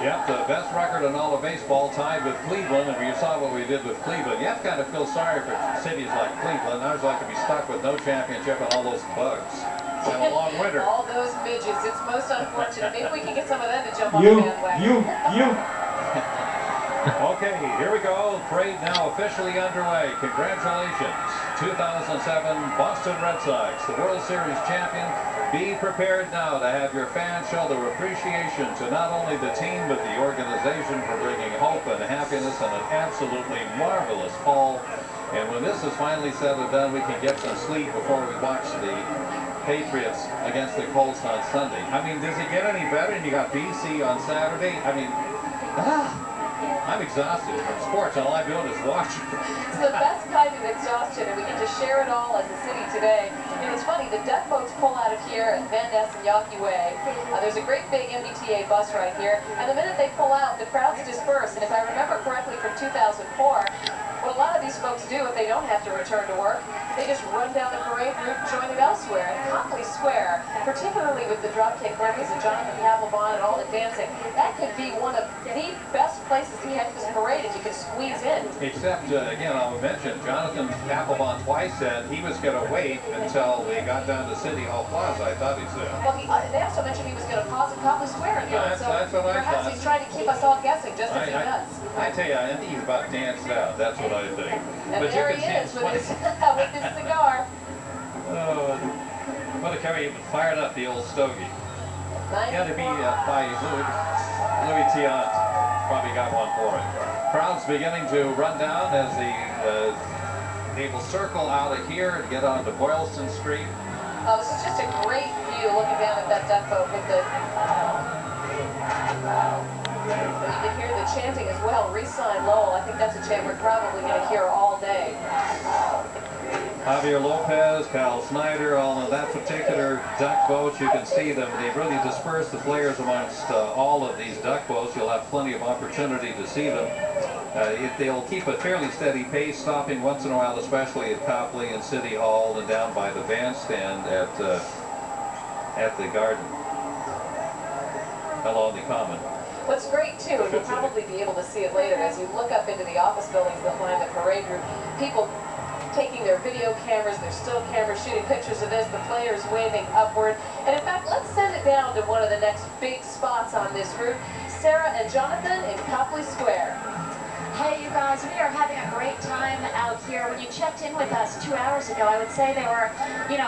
Yep, the best record in all of baseball, tied with Cleveland. And you saw what we did with Cleveland. You have to kind of feel sorry for cities like Cleveland. I was like to be stuck with no championship and all those bugs and a long winter. All those midgets. It's most unfortunate. Maybe we can get some of them to jump on the bandwagon. Okay, here we go. Parade now officially underway. Congratulations. 2007 Boston Red Sox, the World Series champion. Be prepared now to have your fans show their appreciation to not only the team but the organization for bringing hope and happiness and an absolutely marvelous fall. And when this is finally said and done, we can get some sleep before we watch the Patriots against the Colts on Sunday. I mean, does it get any better? And you got BC on Saturday. I mean, I'm exhausted from sports, and all I'm doing is watching. It's the best kind of exhaustion, and we get to share it all as a city today. And it's funny, the deck boats pull out of here at Van Ness and Yawkey Way. There's a great big MBTA bus right here, and the minute they pull out, the crowds disperse. And if I remember correctly from 2004, what a lot of these folks do if they don't have to return to work, they just run down the parade route and join it elsewhere. And Copley Square, particularly with the dropkick murphys and Jonathan Papelbon and all the dancing, that could be one of the best places to catch this parade if you can squeeze in. Except, again, I'll mention, Jonathan Papelbon twice said he was going to wait until they got down to City Hall Plaza, I thought he said. Well, they also mentioned he was going to pause at Copley Square and do it, so that's what I perhaps thought. he's trying to keep us all guessing just as he does. I tell you, I think he's about danced out, that's what I think. And but there he is with his, with his cigar. Oh, what a carry, fired up the old stogie. Got to be by Louis Tiant. Probably got one for it. Crowd's beginning to run down as they will circle out of here and get onto Boylston Street. Oh, this is just a great view looking down at that deck boat with the... You can hear the chanting as well. Re-sign Lowell. I think that's a chant we're probably going to hear all day. Javier Lopez, Cal Snyder, all of that particular duck boat, you can see them. They've really dispersed the players amongst all of these duck boats. You'll have plenty of opportunity to see them. They'll keep a fairly steady pace, stopping once in a while, especially at Copley and City Hall and down by the bandstand at the Garden along the Common. What's great, too, and you'll probably be able to see it later, as you look up into the office buildings that line the parade route, people taking their video cameras, their still cameras, shooting pictures of this, the players waving upward. And in fact, let's send it down to one of the next big spots on this route. Sarah and Jonathan in Copley Square. Hey, you guys, we are having a great time out here. When you checked in with us 2 hours ago, I would say there were,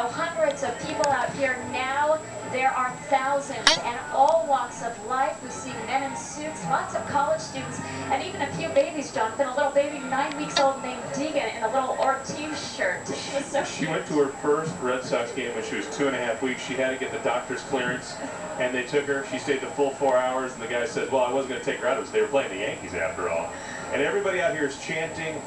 hundreds of people out here. Now there are thousands, and all walks of life. We see men in suits, lots of college students, and even a few babies, Jonathan. A little baby 9 weeks old named Deegan in a little Ortiz shirt. She went to her first Red Sox game when she was 2.5 weeks. She had to get the doctor's clearance, and they took her. She stayed the full 4 hours, and the guy said, well, I wasn't going to take her out. They were playing the Yankees after all. And everybody out here is chanting,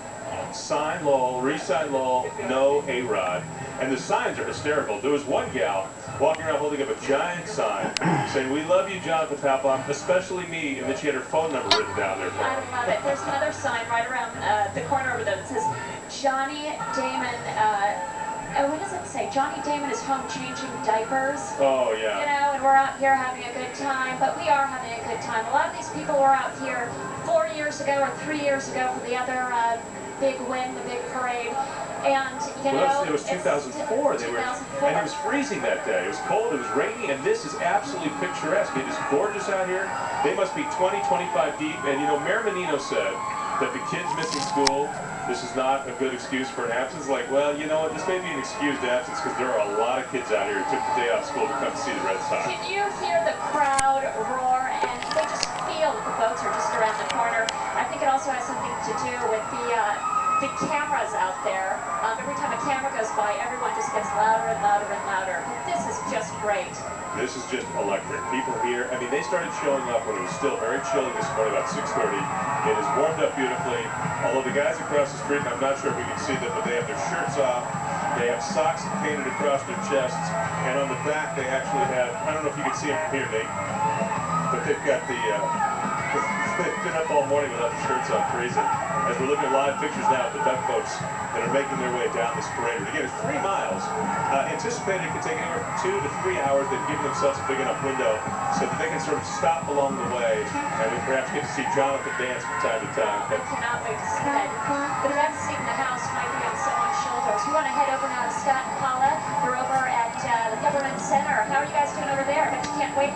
sign Lowell, re-sign Lowell, no A-Rod. And the signs are hysterical. There was one gal walking around holding up a giant sign saying, we love you, Jonathan Papelbon, especially me, and then she had her phone number written down there for her. I love it. There's another sign right around the corner over there that says, Johnny Damon, what does it say? Johnny Damon is home changing diapers. Oh, yeah. And we're out here having a good time, but we are having a good time. A lot of these people were out here 4 years ago or 3 years ago for the other big win, the big parade. And, it was 2004. They were, and it was freezing that day. It was cold, it was rainy, and this is absolutely picturesque. It is gorgeous out here. They must be 20, 25 deep. And, Mayor Menino said that the kids missing school, this is not a good excuse for an absence. Like, well, you know what, this may be an excused absence because there are a lot of kids out here who took the day off school to come see the Red Sox. Can you hear the crowd roar, and they just feel that the boats are just around the corner? I think it also has something to do with the cameras out there. Every time a camera goes by, everyone just gets louder and louder and louder. This is just great. This is just electric. People here, they started showing up when it was still very chilly this morning, about 6:30. It is warmed up beautifully. Although the guys across the street, I'm not sure if we can see them, but they have their shirts off. They have socks painted across their chests. And on the back, they actually have, I don't know if you can see them from here, Nate, but they've got the They've been up all morning without the shirts on, freezing. As we're looking at live pictures now of the duck boats that are making their way down this parade. And again, it's 3 miles. Anticipated it could take anywhere from 2 to 3 hours. They've given themselves a big enough window so that they can sort of stop along the way, and we perhaps get to see Jonathan dance from time to time. I cannot wait to see that. The red seat in the house might be on someone's shoulders. We want to head over now to Scott and Paula. You're over at the Government Center. How are you guys doing over there? I bet you can't wait.